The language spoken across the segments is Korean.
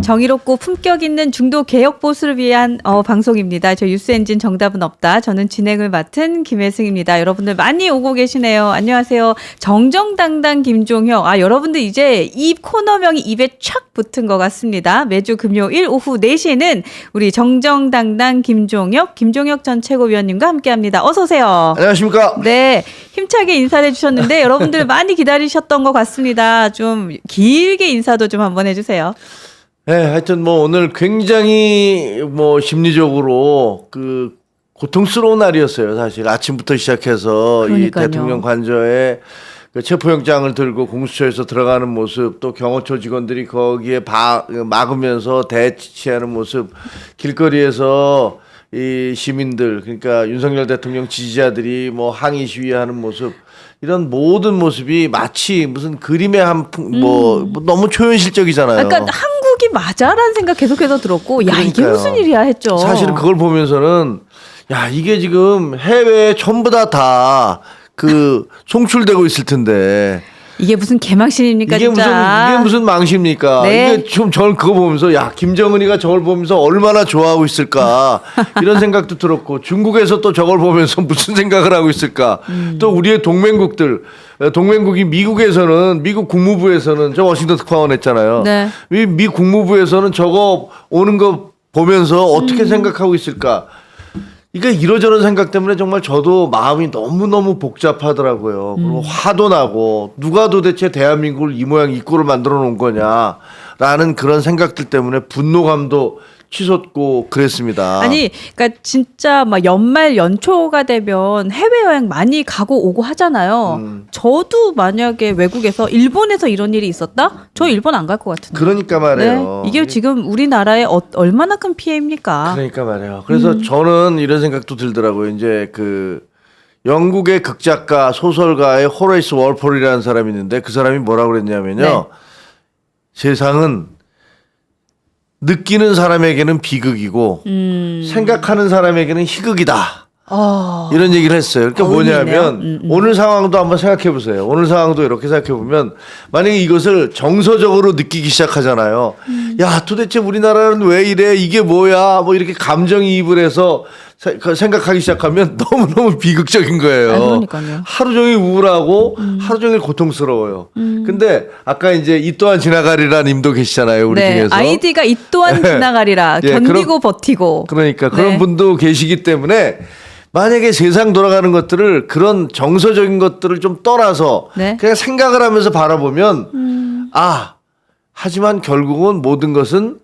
정의롭고 품격 있는 중도 개혁 보수를 위한 방송입니다. 저 뉴스엔진 정답은 없다. 저는 진행을 맡은 김혜승입니다. 여러분들 많이 오고 계시네요. 안녕하세요. 정정당당 김종혁. 여러분들 이제 이 코너명이 입에 착 붙은 것 같습니다. 매주 금요일 오후 4시에는 우리 정정당당 김종혁 전 최고위원님과 함께합니다. 어서 오세요. 안녕하십니까? 네, 힘차게 인사를 해주셨는데 여러분들 많이 기다리셨던 것 같습니다. 좀 길게 인사도 좀 한번 해주세요. 네, 하여튼 뭐 오늘 굉장히 뭐 심리적으로 고통스러운 날이었어요. 사실 아침부터 시작해서 그러니까요. 이 대통령 관저에 그 체포영장을 들고 공수처에서 들어가는 모습, 또 경호처 직원들이 거기에 막으면서 대치하는 모습, 길거리에서 이 시민들, 그러니까 윤석열 대통령 지지자들이 뭐 항의 시위하는 모습, 이런 모든 모습이 마치 무슨 그림의 뭐 너무 초현실적이잖아요. 그러니까 한국이 맞아라는 생각 계속해서 들었고, 야, 이게 그러니까요. 무슨 일이야 했죠. 사실은 그걸 보면서는 야, 이게 지금 해외에 전부 다 송출되고 있을 텐데 이게 무슨 개망신입니까, 이게 진짜. 무슨 망신입니까? 네. 이게 좀 저는 그거 보면서 야, 김정은이가 저걸 보면서 얼마나 좋아하고 있을까 이런 생각도 들었고, 중국에서 또 저걸 보면서 무슨 생각을 하고 있을까. 또 우리의 동맹국이 미국 국무부에서는 저 워싱턴 특파원 했잖아요. 네. 미 국무부에서는 저거 오는 거 보면서 어떻게 생각하고 있을까. 그러니까 이러저런 생각 때문에 정말 저도 마음이 너무너무 복잡하더라고요. 그리고 화도 나고, 누가 도대체 대한민국을 이 모양 이 꼴을 만들어 놓은 거냐라는 그런 생각들 때문에 분노감도 치솟고 그랬습니다. 아니, 그러니까 진짜 막 연말 연초가 되면 해외여행 많이 가고 오고 하잖아요. 저도 만약에 외국에서 일본에서 이런 일이 있었다? 저 일본 안 갈 것 같은데. 그러니까 말이에요. 네. 이게 지금 우리나라에 얼마나 큰 피해입니까? 그러니까 말이에요. 그래서 저는 이런 생각도 들더라고요. 이제 영국의 극작가 소설가의 호레이스 월폴이라는 사람이 있는데, 그 사람이 뭐라고 그랬냐면요. 네. 세상은 느끼는 사람에게는 비극이고 생각하는 사람에게는 희극이다. 이런 얘기를 했어요. 그러니까 뭐냐면 오늘 상황도 한번 생각해 보세요. 오늘 상황도 이렇게 생각해 보면, 만약에 이것을 정서적으로 느끼기 시작하잖아요. 야, 도대체 우리나라는 왜 이래? 이게 뭐야? 뭐 이렇게 감정이입을 해서 생각하기 시작하면 너무너무 비극적인 거예요. 그러니까요. 하루 종일 우울하고 하루 종일 고통스러워요. 근데 아까 이제 이 또한 지나가리라 님도 계시잖아요. 우리 네, 중에서. 아이디가 이 또한 지나가리라. 예, 견디고 버티고. 그러니까 네. 그런 분도 계시기 때문에, 만약에 세상 돌아가는 것들을, 그런 정서적인 것들을 좀 떠나서 네. 그냥 생각을 하면서 바라보면 하지만 결국은 모든 것은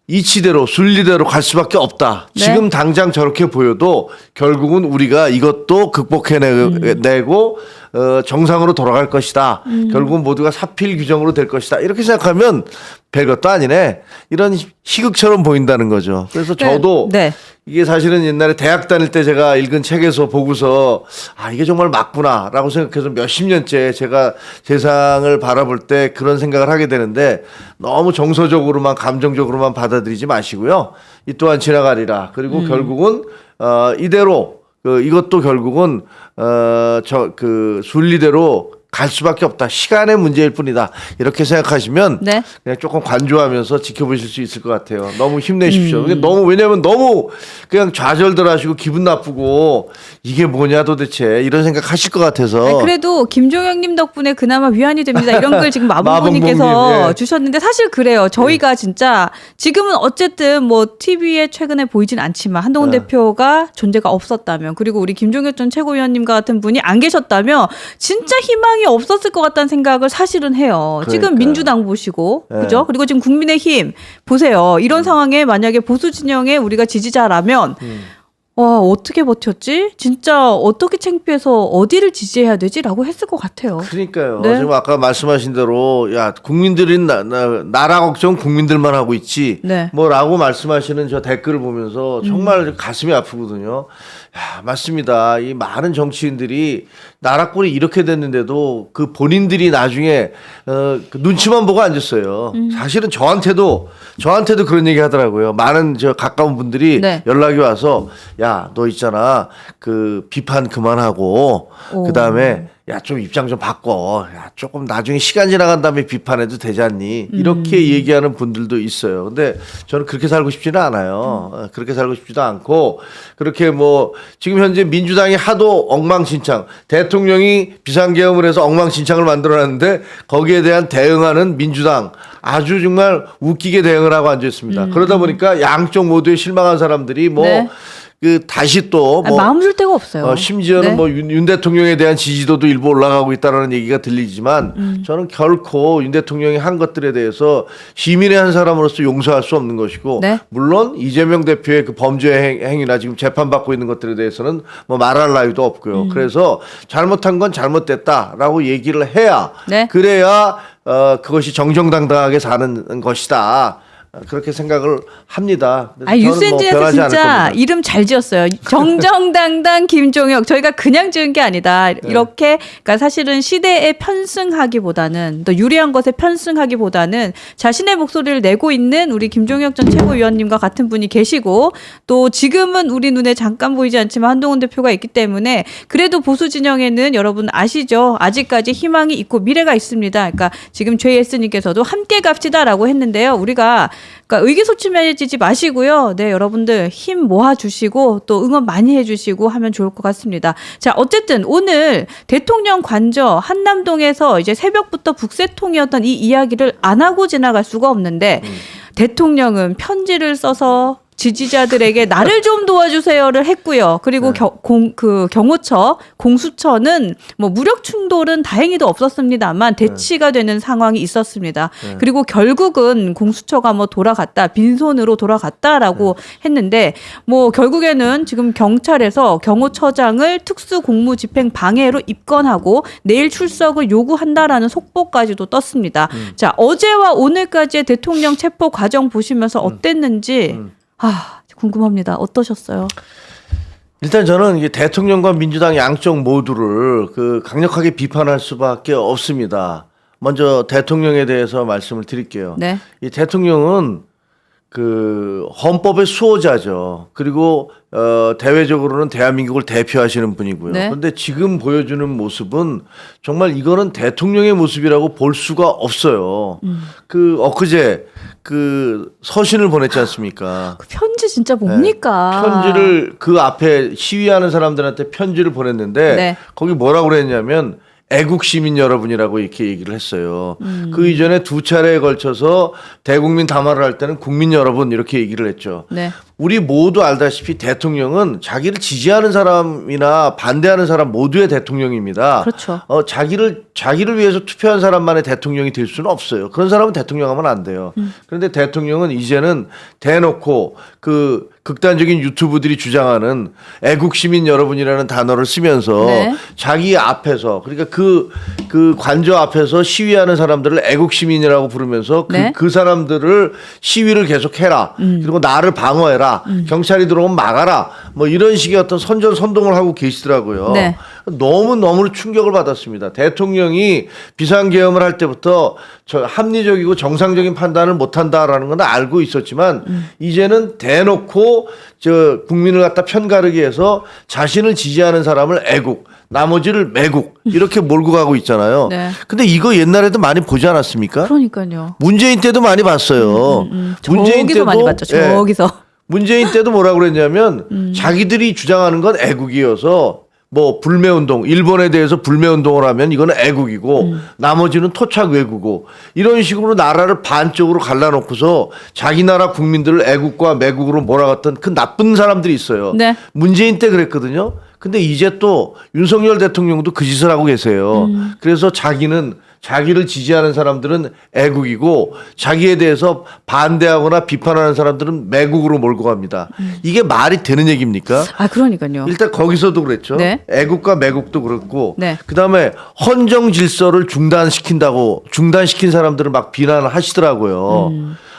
이치대로 순리대로 갈 수밖에 없다. 네. 지금 당장 저렇게 보여도 결국은 우리가 이것도 극복해내고 정상으로 돌아갈 것이다. 결국은 모두가 사필 규정으로 될 것이다. 이렇게 생각하면 별것도 아니네. 이런 희극처럼 보인다는 거죠. 그래서 저도 네. 이게 사실은 옛날에 대학 다닐 때 제가 읽은 책에서 보고서 이게 정말 맞구나라고 생각해서 몇십 년째 제가 세상을 바라볼 때 그런 생각을 하게 되는데, 너무 정서적으로만 감정적으로만 받아들이지 마시고요. 이 또한 지나가리라. 그리고 결국은 이대로 이것도 결국은 순리대로 갈 수밖에 없다. 시간의 문제일 뿐이다. 이렇게 생각하시면 네. 그냥 조금 관조하면서 지켜보실 수 있을 것 같아요. 너무 힘내십시오. 왜냐면 너무 그냥 좌절들하시고 기분 나쁘고 이게 뭐냐 도대체 이런 생각 하실 것 같아서. 아니, 그래도 김종혁님 덕분에 그나마 위안이 됩니다. 이런 걸 지금 마봉님께서 마봉님, 예. 주셨는데, 사실 그래요. 저희가 진짜 지금은 어쨌든 뭐 TV에 최근에 보이진 않지만 한동훈 대표가 존재가 없었다면, 그리고 우리 김종혁 전 최고위원님 같은 분이 안 계셨다면 진짜 희망이 없었을 것 같다는 생각을 사실은 해요. 지금 그러니까요. 민주당 보시고, 네. 그죠? 그리고 지금 국민의힘 보세요. 이런 상황에 만약에 보수 진영의 우리가 지지자라면 와, 어떻게 버텼지? 진짜 어떻게 창피해서 어디를 지지해야 되지? 라고 했을 것 같아요. 그러니까요. 네. 지금 아까 말씀하신 대로 야, 국민들이 나라 걱정 국민들만 하고 있지. 네. 뭐라고 말씀하시는 저 댓글을 보면서 정말 가슴이 아프거든요. 야, 맞습니다. 이 많은 정치인들이 나라 꼴이 이렇게 됐는데도 그 본인들이 나중에 그 눈치만 보고 앉았어요. 사실은 저한테도 그런 얘기 하더라고요. 많은 저 가까운 분들이 네. 연락이 와서 야, 너 있잖아. 그 비판 그만하고 그다음에 야, 좀 입장 좀 바꿔. 야, 조금 나중에 시간 지나간 다음에 비판해도 되지 않니? 이렇게 얘기하는 분들도 있어요. 근데 저는 그렇게 살고 싶지는 않아요. 그렇게 살고 싶지도 않고, 그렇게 뭐, 지금 현재 민주당이 하도 엉망진창, 대통령이 비상계엄을 해서 엉망진창을 만들어놨는데, 거기에 대한 대응하는 민주당, 아주 정말 웃기게 대응을 하고 앉아있습니다. 그러다 보니까 양쪽 모두에 실망한 사람들이 뭐, 네. 다시 또 뭐 마음 줄 데가 없어요. 심지어는 네. 뭐 윤 대통령에 대한 지지도도 일부 올라가고 있다는 얘기가 들리지만 저는 결코 윤 대통령이 한 것들에 대해서 시민의 한 사람으로서 용서할 수 없는 것이고 네. 물론 이재명 대표의 그 범죄 행위나 지금 재판받고 있는 것들에 대해서는 뭐 말할 나위도 없고요. 그래서 잘못한 건 잘못됐다라고 얘기를 해야 네. 그래야 그것이 정정당당하게 사는 것이다. 그렇게 생각을 합니다. 아, 유센진에서 진짜 이름 잘 지었어요. 정정당당 김종혁. 저희가 그냥 지은 게 아니다. 이렇게, 그러니까 사실은 시대에 편승하기보다는, 또 유리한 것에 편승하기보다는 자신의 목소리를 내고 있는 우리 김종혁 전 최고위원님과 같은 분이 계시고, 또 지금은 우리 눈에 잠깐 보이지 않지만 한동훈 대표가 있기 때문에 그래도 보수 진영에는 여러분 아시죠? 아직까지 희망이 있고 미래가 있습니다. 그러니까 지금 JS님께서도 함께 갑시다라고 했는데요. 우리가 그러니까 의기소침해지지 마시고요. 네, 여러분들 힘 모아주시고 또 응원 많이 해주시고 하면 좋을 것 같습니다. 자, 어쨌든 오늘 대통령 관저 한남동에서 이제 새벽부터 북새통이었던 이 이야기를 안 하고 지나갈 수가 없는데 대통령은 편지를 써서 지지자들에게 나를 좀 도와주세요를 했고요. 그리고 경호처, 공수처는 뭐 무력 충돌은 다행히도 없었습니다만 대치가 되는 상황이 있었습니다. 그리고 결국은 공수처가 뭐 돌아갔다, 빈손으로 돌아갔다라고 했는데 뭐 결국에는 지금 경찰에서 경호처장을 특수공무집행 방해로 입건하고 내일 출석을 요구한다라는 속보까지도 떴습니다. 자, 어제와 오늘까지의 대통령 체포 과정 보시면서 어땠는지 궁금합니다. 어떠셨어요? 일단 저는 이게 대통령과 민주당 양쪽 모두를 강력하게 비판할 수밖에 없습니다. 먼저 대통령에 대해서 말씀을 드릴게요. 네. 이 대통령은 헌법의 수호자죠. 그리고 대외적으로는 대한민국을 대표하시는 분이고요. 네. 그런데 지금 보여주는 모습은 정말 이거는 대통령의 모습이라고 볼 수가 없어요. 엊그제 서신을 보냈지 않습니까? 그 편지 진짜 뭡니까? 편지를 그 앞에 시위하는 사람들한테 편지를 보냈는데 네. 거기 뭐라고 그랬냐면 애국 시민 여러분이라고 이렇게 얘기를 했어요. 그 이전에 두 차례에 걸쳐서 대국민 담화를 할 때는 국민 여러분 이렇게 얘기를 했죠. 네. 우리 모두 알다시피 대통령은 자기를 지지하는 사람이나 반대하는 사람 모두의 대통령입니다. 그렇죠. 자기를 위해서 투표한 사람만의 대통령이 될 수는 없어요. 그런 사람은 대통령 하면 안 돼요. 그런데 대통령은 이제는 대놓고 극단적인 유튜브들이 주장하는 애국 시민 여러분이라는 단어를 쓰면서 네. 자기 앞에서 그러니까 그 관저 앞에서 시위하는 사람들을 애국 시민이라고 부르면서 네. 그 사람들을 시위를 계속해라. 그리고 나를 방어해라. 경찰이 들어오면 막아라. 뭐 이런 식의 어떤 선전선동을 하고 계시더라고요. 네. 너무 충격을 받았습니다. 대통령이 비상계엄을 할 때부터 합리적이고 정상적인 판단을 못한다라는 건 알고 있었지만 이제는 대놓고 국민을 갖다 편가르기 해서 자신을 지지하는 사람을 애국, 나머지를 매국 이렇게 몰고 가고 있잖아요. 네. 근데 이거 옛날에도 많이 보지 않았습니까? 그러니까요. 문재인 때도 많이 봤어요. 문재인 저기서 많이 봤죠. 저기서. 문재인 때도 뭐라고 그랬냐면 자기들이 주장하는 건 애국이어서 뭐 불매운동, 일본에 대해서 불매운동을 하면 이거는 애국이고 나머지는 토착 외국이고 이런 식으로 나라를 반쪽으로 갈라놓고서 자기 나라 국민들을 애국과 매국으로 몰아갔던 그 나쁜 사람들이 있어요. 네. 문재인 때 그랬거든요. 근데 이제 또 윤석열 대통령도 그 짓을 하고 계세요. 그래서 자기를 지지하는 사람들은 애국이고 자기에 대해서 반대하거나 비판하는 사람들은 매국으로 몰고 갑니다. 이게 말이 되는 얘기입니까? 그러니까요. 일단 거기서도 그랬죠. 네. 애국과 매국도 그렇고 네. 그다음에 헌정 질서를 중단시킨 사람들을 막 비난을 하시더라고요.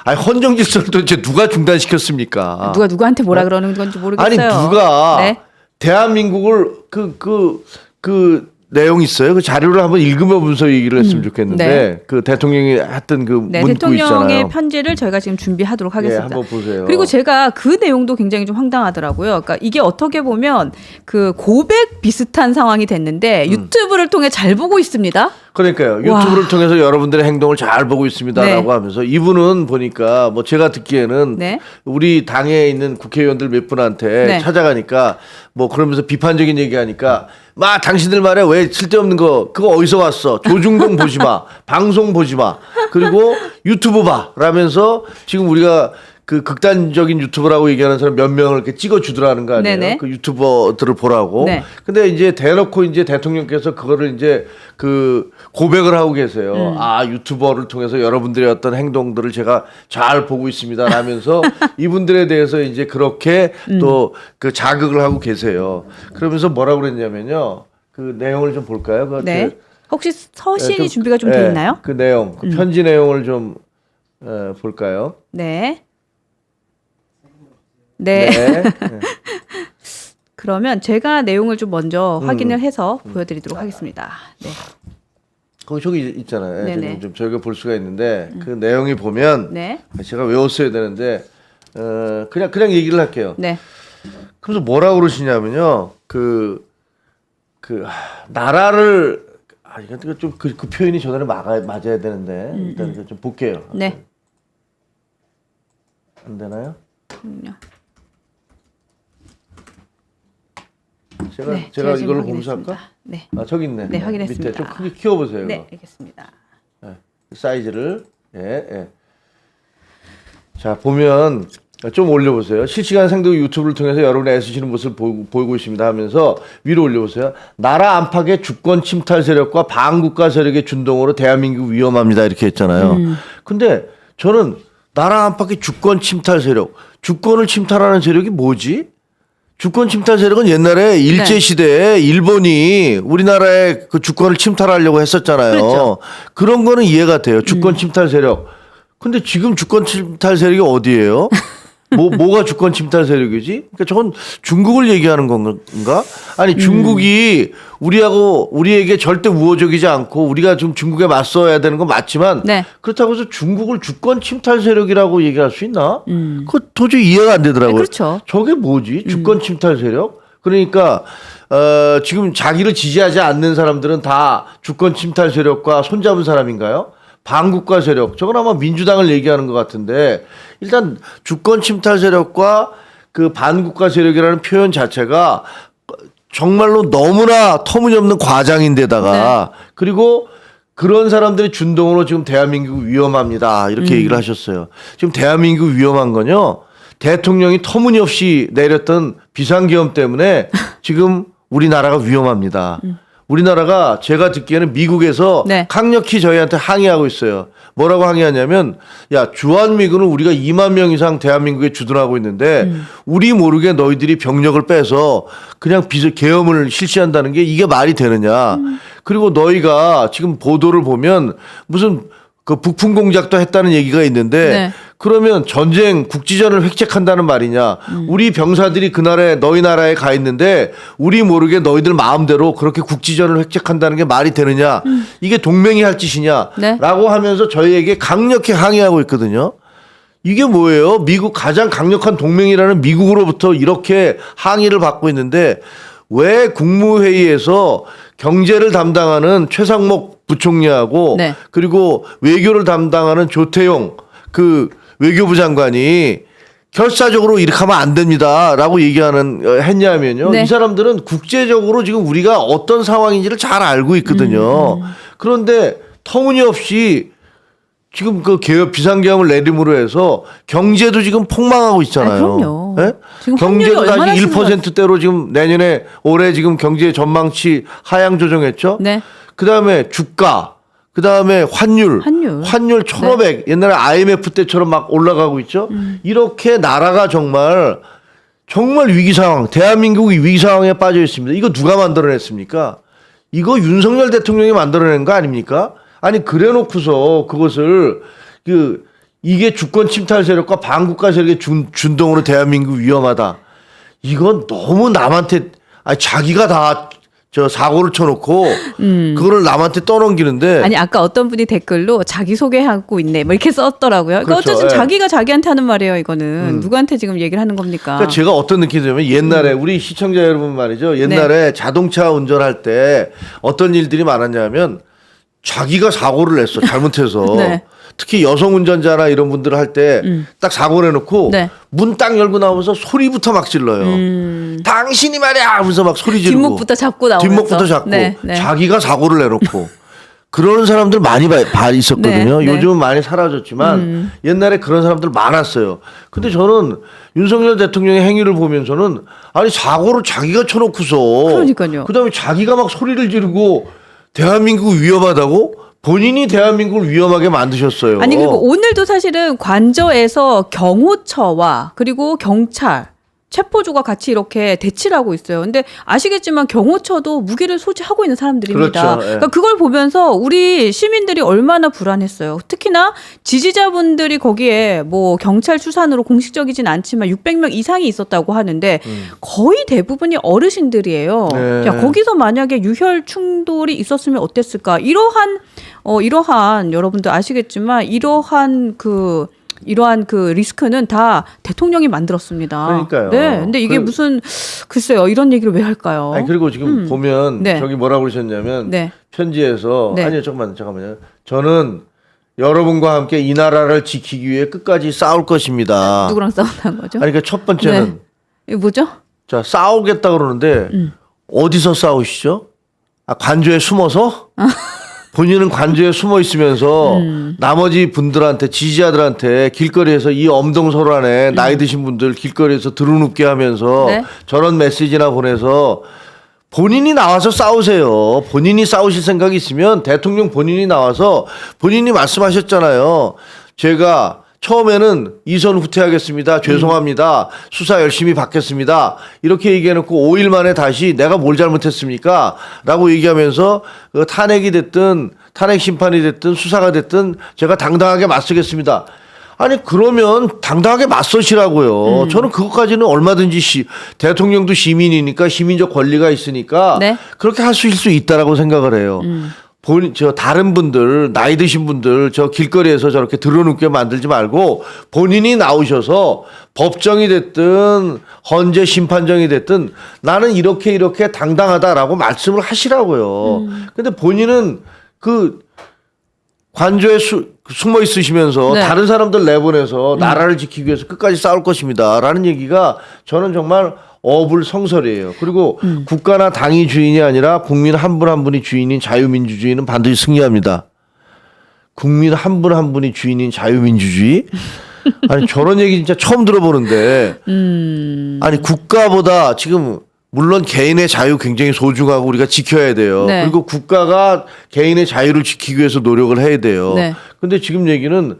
아니 헌정 질서를 도대체 누가 중단시켰습니까? 누가 누구한테 뭐라 그러는 건지 모르겠어요. 아니 누가 네. 대한민국을 내용이 있어요. 그 자료를 한번 읽으면서 얘기를 했으면 좋겠는데 네. 그 대통령이 했던 그 네, 문구 대통령의 있잖아요. 편지를 저희가 지금 준비하도록 예, 하겠습니다. 한번 보세요. 그리고 제가 그 내용도 굉장히 좀 황당하더라고요. 그러니까 이게 어떻게 보면 그 고백 비슷한 상황이 됐는데 유튜브를 통해 잘 보고 있습니다. 그러니까요. 유튜브를 통해서 여러분들의 행동을 잘 보고 있습니다라고 네. 하면서 이분은 보니까 뭐 제가 듣기에는 네. 우리 당에 있는 국회의원들 몇 분한테 네. 찾아가니까 뭐 그러면서 비판적인 얘기하니까 막 당신들 말에 왜 쓸데없는 거 그거 어디서 왔어? 조중동 보지 마. 방송 보지 마. 그리고 유튜브 봐. 라면서 지금 우리가 그 극단적인 유튜버라고 얘기하는 사람 몇 명을 이렇게 찍어주더라는 거 아니에요? 네네. 그 유튜버들을 보라고. 네. 근데 이제 대놓고 이제 대통령께서 그거를 이제 그 고백을 하고 계세요. 아, 유튜버를 통해서 여러분들의 어떤 행동들을 제가 잘 보고 있습니다. 라면서 이분들에 대해서 이제 그렇게 또 그 자극을 하고 계세요. 그러면서 뭐라고 그랬냐면요. 그 내용을 좀 볼까요? 그 네. 혹시 서신이 좀, 준비가 좀 예, 돼 있나요? 그 내용, 그 편지 내용을 좀 볼까요? 네. 네. 네. 그러면 제가 내용을 좀 먼저 확인을 해서 보여드리도록 하겠습니다. 네. 거기 저기 있잖아요. 네네. 지금 좀 저희가 볼 수가 있는데 그 내용이 보면 네. 제가 외웠어야 되는데 그냥 얘기를 할게요. 네. 그래서 뭐라고 그러시냐면요. 나라를 이거 좀 그 표현이 저번에 맞아야 되는데 일단 이거 좀 볼게요. 네. 안 되나요? 제가 네, 제가 지금 이걸로 보면서 확인했습니다. 할까? 네. 아 저기 있네. 네, 확인했습니다. 밑에 좀 크게 키워보세요. 네, 이거. 알겠습니다. 사이즈를 예. 자 보면 좀 올려보세요. 실시간 생독 유튜브를 통해서 여러분이 애쓰시는 모습을 보이고 있습니다 하면서 위로 올려보세요. 나라 안팎의 주권 침탈 세력과 반국가 세력의 준동으로 대한민국 위험합니다 이렇게 했잖아요. 근데 저는 나라 안팎의 주권 침탈 세력, 주권을 침탈하는 세력이 뭐지? 주권 침탈 세력은 옛날에 일제 시대에 일본이 우리나라의 그 주권을 침탈하려고 했었잖아요. 그렇죠. 그런 거는 이해가 돼요. 주권 침탈 세력. 근데 지금 주권 침탈 세력이 어디예요? 뭐가 주권 침탈 세력이지? 그러니까 저건 중국을 얘기하는 건가? 아니 중국이 우리에게 절대 우호적이지 않고 우리가 좀 중국에 맞서야 되는 건 맞지만 네. 그렇다고 해서 중국을 주권 침탈 세력이라고 얘기할 수 있나? 그거 도저히 이해가 안 되더라고요. 네, 그렇죠. 저게 뭐지? 주권 침탈 세력? 그러니까 지금 자기를 지지하지 않는 사람들은 다 주권 침탈 세력과 손잡은 사람인가요? 반국가 세력, 저건 아마 민주당을 얘기하는 것 같은데 일단 주권 침탈 세력과 그 반국가 세력이라는 표현 자체가 정말로 너무나 터무니없는 과장인데다가 그리고 그런 사람들의 준동으로 지금 대한민국 위험합니다 이렇게 얘기를 하셨어요. 지금 대한민국 위험한 건요 대통령이 터무니없이 내렸던 비상계엄 때문에 지금 우리나라가 위험합니다. 우리나라가 제가 듣기에는 미국에서 네. 강력히 저희한테 항의하고 있어요. 뭐라고 항의하냐면 야 주한미군은 우리가 2만 명 이상 대한민국에 주둔하고 있는데 우리 모르게 너희들이 병력을 빼서 그냥 계엄을 실시한다는 게 이게 말이 되느냐. 그리고 너희가 지금 보도를 보면 무슨 그 북풍 공작도 했다는 얘기가 있는데 네. 그러면 전쟁 국지전을 획책한다는 말이냐. 우리 병사들이 그날에 너희 나라에 가 있는데 우리 모르게 너희들 마음대로 그렇게 국지전을 획책한다는 게 말이 되느냐. 이게 동맹이 할 짓이냐. 네. 라고 하면서 저희에게 강력히 항의하고 있거든요. 이게 뭐예요? 미국 가장 강력한 동맹이라는 미국으로부터 이렇게 항의를 받고 있는데 왜 국무회의에서 경제를 담당하는 최상목 부총리하고 네. 그리고 외교를 담당하는 조태용 그 외교부 장관이 결사적으로 이렇게 하면 안 됩니다라고 했냐면요. 네. 이 사람들은 국제적으로 지금 우리가 어떤 상황인지를 잘 알고 있거든요. 그런데 터무니없이 지금 그 비상계엄을 내림으로 해서 경제도 지금 폭망하고 있잖아요. 아, 그럼요. 예? 지금 경제도 확률이 얼마나 다시 1%대로 지금 올해 지금 경제 전망치 하향 조정했죠. 네. 그다음에 주가, 그다음에 환율 1,500 옛날에 IMF 때처럼 막 올라가고 있죠. 이렇게 나라가 정말 위기 상황, 대한민국이 위기 상황에 빠져 있습니다. 이거 누가 만들어냈습니까? 이거 윤석열 대통령이 만들어낸 거 아닙니까? 아니 그래놓고서 그것을 이게 주권 침탈 세력과 반국가 세력의 준동으로 대한민국 위험하다. 이건 너무 남한테 자기가 다 저 사고를 쳐놓고 그거를 남한테 떠넘기는데 아니 아까 어떤 분이 댓글로 자기 소개하고 있네 뭐 이렇게 썼더라고요. 그러니까 그렇죠. 어쨌든 예. 자기가 자기한테 하는 말이에요. 이거는 누구한테 지금 얘기를 하는 겁니까? 그러니까 제가 어떤 느낌이 들냐면 옛날에 우리 시청자 여러분 말이죠. 옛날에 자동차 운전할 때 어떤 일들이 많았냐면 자기가 사고를 냈어. 잘못해서. 네. 특히 여성 운전자나 이런 분들 할 때 딱 사고를 내놓고 네. 문 딱 열고 나오면서 소리부터 막 질러요. 당신이 말이야 하면서 막 소리 지르고 뒷목부터 잡고 나오면서 뒷목부터 잡고 네, 네. 자기가 사고를 내놓고 그러는 사람들 많이 있었거든요. 네, 네. 요즘은 많이 사라졌지만 옛날에 그런 사람들 많았어요. 근데 저는 윤석열 대통령의 행위를 보면서는 아니 사고를 자기가 쳐놓고서 그러니까요. 그다음에 자기가 막 소리를 지르고 대한민국 위험하다고 본인이 대한민국을 위험하게 만드셨어요. 아니 그리고 오늘도 사실은 관저에서 경호처와 그리고 경찰 체포조가 같이 이렇게 대치를 하고 있어요. 근데 아시겠지만 경호처도 무기를 소지하고 있는 사람들입니다. 그렇죠. 예. 그러니까 그걸 보면서 우리 시민들이 얼마나 불안했어요. 특히나 지지자분들이 거기에 뭐 경찰 추산으로 공식적이진 않지만 600명 이상이 있었다고 하는데 거의 대부분이 어르신들이에요. 네. 야, 거기서 만약에 유혈 충돌이 있었으면 어땠을까? 이러한 여러분들 아시겠지만 이러한 그 리스크는 다 대통령이 만들었습니다. 그러니까요. 네. 근데 이게 무슨 글쎄요. 이런 얘기를 왜 할까요? 아니 그리고 지금 보면 네. 저기 뭐라고 그러셨냐면 네. 편지에서 네. 아니요 잠깐만요. 저는 여러분과 함께 이 나라를 지키기 위해 끝까지 싸울 것입니다. 누구랑 싸운다는 거죠? 아니 그러니까 첫 번째는 네. 이게 뭐죠? 자 싸우겠다 그러는데 어디서 싸우시죠? 아 관저에 숨어서? 본인은 관저에 숨어 있으면서 나머지 분들한테 지지자들한테 길거리에서 이 엄동설안에 나이 드신 분들 길거리에서 드러눕게 하면서 네. 저런 메시지나 보내서 본인이 나와서 싸우세요. 본인이 싸우실 생각이 있으면 대통령 본인이 나와서 본인이 말씀하셨잖아요. 제가 처음에는 이선 후퇴하겠습니다. 죄송합니다. 수사 열심히 받겠습니다. 이렇게 얘기해놓고 5일 만에 다시 내가 뭘 잘못했습니까? 라고 얘기하면서 그 탄핵이 됐든 탄핵 심판이 됐든 수사가 됐든 제가 당당하게 맞서겠습니다. 아니 그러면 당당하게 맞서시라고요. 저는 그것까지는 얼마든지 대통령도 시민이니까 시민적 권리가 있으니까 네. 그렇게 하실 수 있다라고 생각을 해요. 다른 분들, 나이 드신 분들, 저 길거리에서 저렇게 드러눕게 만들지 말고 본인이 나오셔서 법정이 됐든, 헌재 심판정이 됐든 나는 이렇게 당당하다라고 말씀을 하시라고요. 근데 본인은 그 관저에 숨어 있으시면서 네. 다른 사람들 내보내서 나라를 지키기 위해서 끝까지 싸울 것입니다. 라는 얘기가 저는 정말 어불성설이에요. 그리고 국가나 당이 주인이 아니라 국민 한 분 한 분이 주인인 자유민주주의는 반드시 승리합니다. 국민 한 분 한 분이 주인인 자유민주주의? 아니 저런 얘기 진짜 처음 들어보는데 아니 국가보다 지금 물론 개인의 자유 굉장히 소중하고 우리가 지켜야 돼요. 네. 그리고 국가가 개인의 자유를 지키기 위해서 노력을 해야 돼요. 네. 근데 지금 얘기는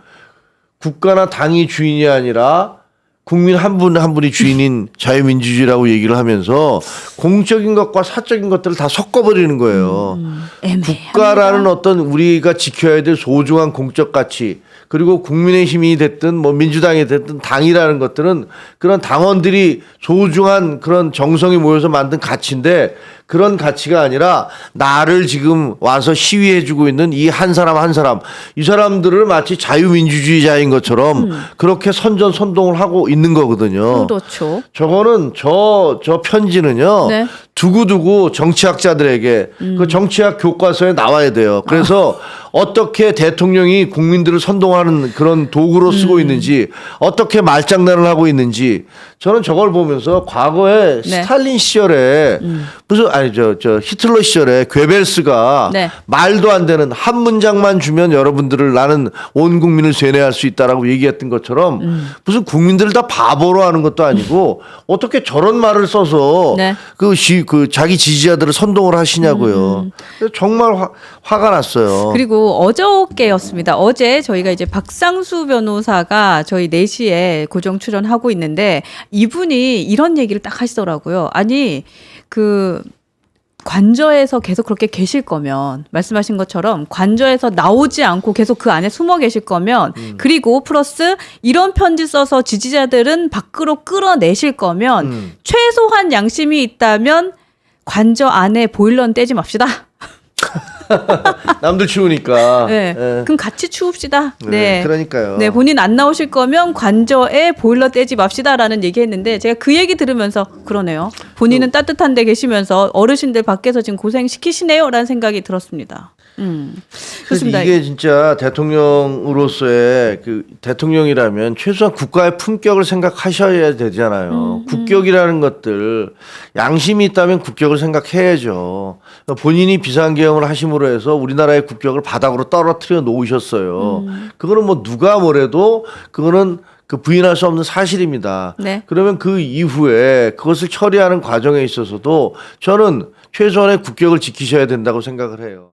국가나 당이 주인이 아니라 국민 한 분 한 분이 주인인 자유민주주의라고 얘기를 하면서 공적인 것과 사적인 것들을 다 섞어버리는 거예요. 애매합니다. 국가라는 어떤 우리가 지켜야 될 소중한 공적 가치 그리고 국민의힘이 됐든 뭐 민주당이 됐든 당이라는 것들은 그런 당원들이 소중한 그런 정성이 모여서 만든 가치인데 그런 가치가 아니라 나를 지금 와서 시위해주고 있는 이 한 사람 한 사람 이 사람들을 마치 자유민주주의자인 것처럼 그렇게 선전선동을 하고 있는 거거든요. 그렇죠. 저거는 저 편지는요. 네. 두고두고 정치학자들에게 그 정치학 교과서에 나와야 돼요. 그래서 어떻게 대통령이 국민들을 선동하는 그런 도구로 쓰고 있는지 어떻게 말장난을 하고 있는지 저는 저걸 보면서 과거에 네. 스탈린 시절에 무슨 아니 저 히틀러 시절에 괴벨스가 네. 말도 안 되는 한 문장만 주면 여러분들을 나는 온 국민을 세뇌할 수 있다라고 얘기했던 것처럼 무슨 국민들을 다 바보로 하는 것도 아니고 어떻게 저런 말을 써서 네. 그 자기 지지자들을 선동을 하시냐고요. 그래서 정말 화가 났어요. 그리고 어저께였습니다. 어제 저희가 이제 박상수 변호사가 저희 4시에 고정 출연하고 있는데 이분이 이런 얘기를 딱 하시더라고요. 아니 그 관저에서 계속 그렇게 계실 거면 말씀하신 것처럼 관저에서 나오지 않고 계속 그 안에 숨어 계실 거면 그리고 플러스 이런 편지 써서 지지자들은 밖으로 끌어내실 거면 최소한 양심이 있다면 관저 안에 보일러는 떼지 맙시다. 남들 치우니까. 네. 예. 그럼 같이 치웁시다. 네. 그러니까요. 네, 본인 안 나오실 거면 관저에 보일러 떼지 맙시다라는 얘기했는데 제가 그 얘기 들으면서 그러네요. 본인은 따뜻한 데 계시면서 어르신들 밖에서 지금 고생 시키시네요라는 생각이 들었습니다. 그래서 좋습니다. 이게 진짜 대통령으로서의 그 대통령이라면 최소한 국가의 품격을 생각하셔야 되잖아요. 국격이라는 것들 양심이 있다면 국격을 생각해야죠. 본인이 비상계엄을 하심으로 해서 우리나라의 국격을 바닥으로 떨어뜨려 놓으셨어요. 그거는 뭐 누가 뭐래도 그거는 그 부인할 수 없는 사실입니다. 네. 그러면 그 이후에 그것을 처리하는 과정에 있어서도 저는 최소한의 국격을 지키셔야 된다고 생각을 해요.